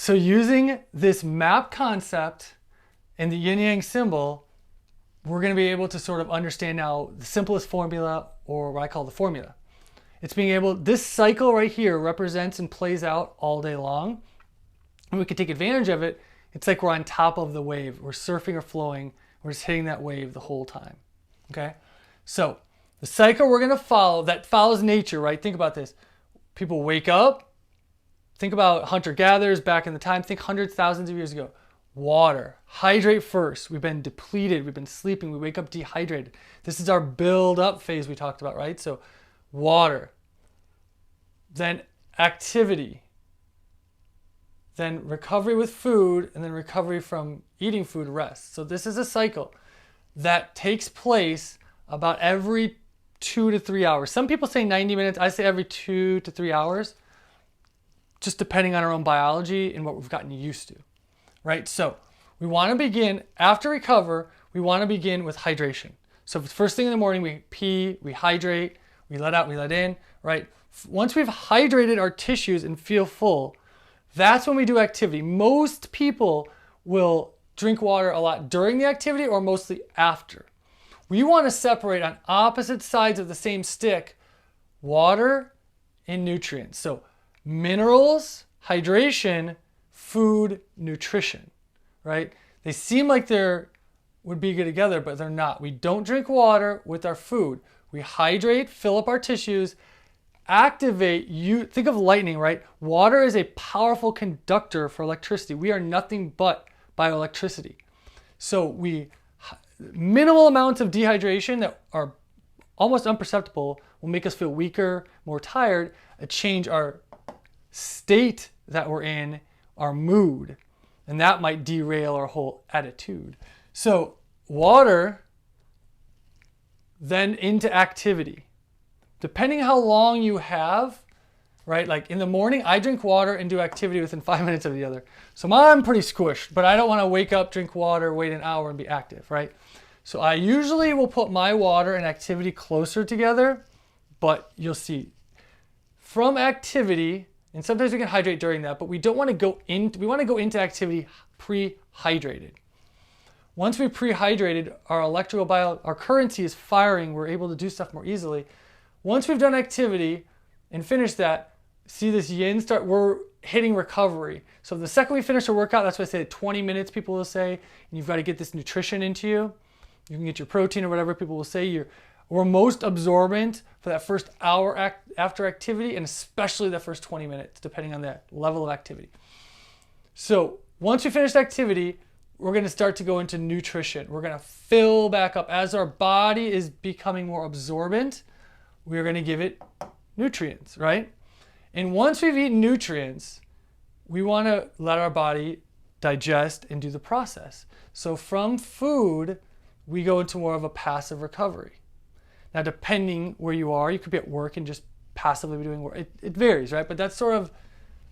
So using this map concept and the yin yang symbol, we're going to be able to sort of understand now the simplest formula, or what I call the formula. It's being able, this cycle right here represents and plays out all day long. And we can take advantage of it. It's like we're on top of the wave. We're surfing or flowing. We're just hitting that wave the whole time. Okay? So the cycle we're going to follow, that follows nature, right? Think about this. People wake up. Think about hunter-gatherers back in the time. Think hundreds, thousands of years ago. Water. Hydrate first. We've been depleted. We've been sleeping. We wake up dehydrated. This is our build-up phase we talked about, right? So water. Then activity. Then recovery with food, and then recovery from eating food, rest. So this is a cycle that takes place about every 2 to 3 hours. Some people say 90 minutes. I say every 2 to 3 hours, just depending on our own biology and what we've gotten used to, right? So we want to begin, after recover, we want to begin with hydration. So first thing in the morning, we pee, we hydrate, we let out, we let in, right? Once we've hydrated our tissues and feel full, that's when we do activity. Most people will drink water a lot during the activity or mostly after. We want to separate on opposite sides of the same stick, water and nutrients. So minerals, hydration, food, nutrition, right? They seem like they're would be good together, but they're not. We don't drink water with our food. We hydrate, fill up our tissues, activate. You think of lightning, right? Water is a powerful conductor for electricity. We are nothing but bioelectricity. So minimal amounts of dehydration that are almost imperceptible will make us feel weaker, more tired, change our state that we're in, our mood, and that might derail our whole attitude. So water, then into activity. Depending how long you have, right? Like in the morning, I drink water and do activity within 5 minutes of the other. So I'm pretty squished, but I don't want to wake up, drink water, wait an hour and be active, right? So I usually will put my water and activity closer together, but you'll see from activity, and sometimes we can hydrate during that, but we don't want to go into, we want to go into activity pre-hydrated. Once we pre-hydrated, our currency is firing, we're able to do stuff more easily. Once we've done activity and finished that, see this yin start, we're hitting recovery. So the second we finish a workout, that's why I say 20 minutes, people will say, and you've got to get this nutrition into you. You can get your protein or whatever, people will say. We're most absorbent for that first hour after activity, and especially the first 20 minutes, depending on the level of activity. So once we finish activity, we're going to start to go into nutrition. We're going to fill back up. As our body is becoming more absorbent, we're going to give it nutrients, right? And once we've eaten nutrients, we want to let our body digest and do the process. So from food, we go into more of a passive recovery. Now, depending where you are, you could be at work and just passively be doing work. It varies, right? But that's sort of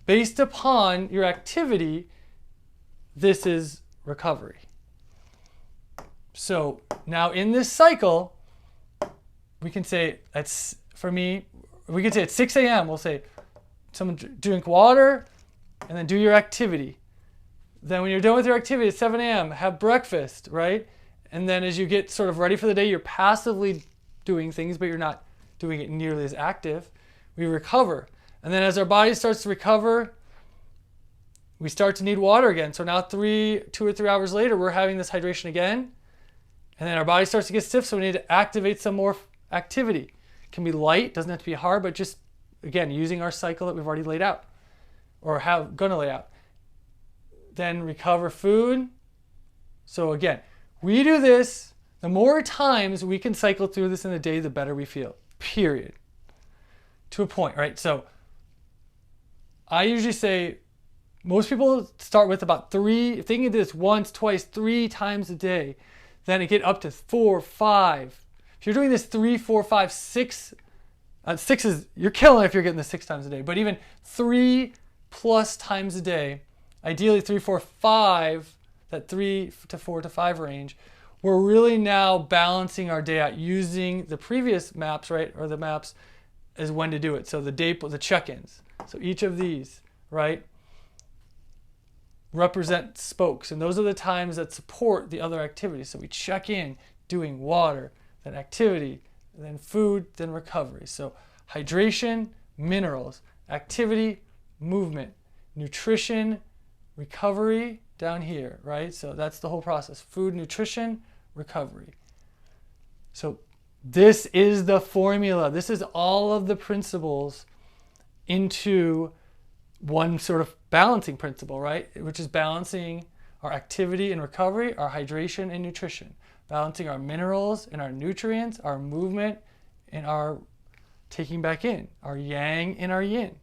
based upon your activity, this is recovery. So now in this cycle, we can say, that's for me, we can say at 6 a.m., we'll say, someone drink water and then do your activity. Then when you're done with your activity at 7 a.m., have breakfast, right? And then as you get sort of ready for the day, you're passively doing things, but you're not doing it nearly as active. We recover. And then as our body starts to recover, we start to need water again. So now 2 or 3 hours later, we're having this hydration again. And then our body starts to get stiff, so we need to activate some more activity. It can be light, doesn't have to be hard, but just, again, using our cycle that we've already laid out or going to lay out. Then recover food. So again, we do this. The more times we can cycle through this in a day, the better we feel, period. To a point, right? So I usually say most people start with about 3, if they can do this once, twice, 3 times a day, then it get up to 4, 5. If you're doing this 3, 4, 5, 6, 6 is, you're killing if you're getting this 6 times a day, but even 3+ times a day, ideally 3, 4, 5, that 3 to 4 to 5 range, we're really now balancing our day out using the previous maps, right? Or the maps as when to do it. So the check-ins. So each of these, right? represent spokes, and those are the times that support the other activities. So we check in doing water, then activity, then food, then recovery. So hydration, minerals, activity, movement, nutrition, recovery down here, right? So that's the whole process. Food, nutrition, recovery. So this is the formula. This is all of the principles into one sort of balancing principle, right? Which is balancing our activity and recovery, our hydration and nutrition, balancing our minerals and our nutrients, our movement and our taking back in, our yang and our yin,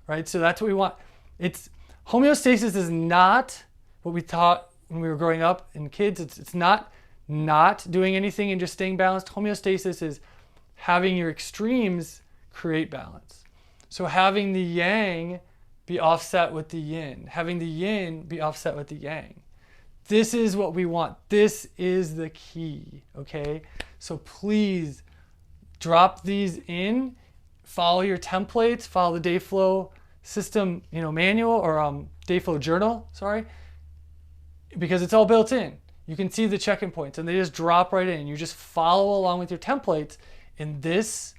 right? So that's what we want. It's homeostasis is not what we thought when we were growing up in kids. It's not doing anything and just staying balanced. Homeostasis is having your extremes create balance. So having the yang be offset with the yin, having the yin be offset with the yang. This is what we want. This is the key, okay? So please drop these in, follow your templates, follow the Dayflow system, manual or Dayflow journal, sorry, because it's all built in. You can see the check-in points and they just drop right in. You just follow along with your templates and this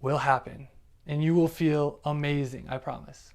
will happen and you will feel amazing, I promise.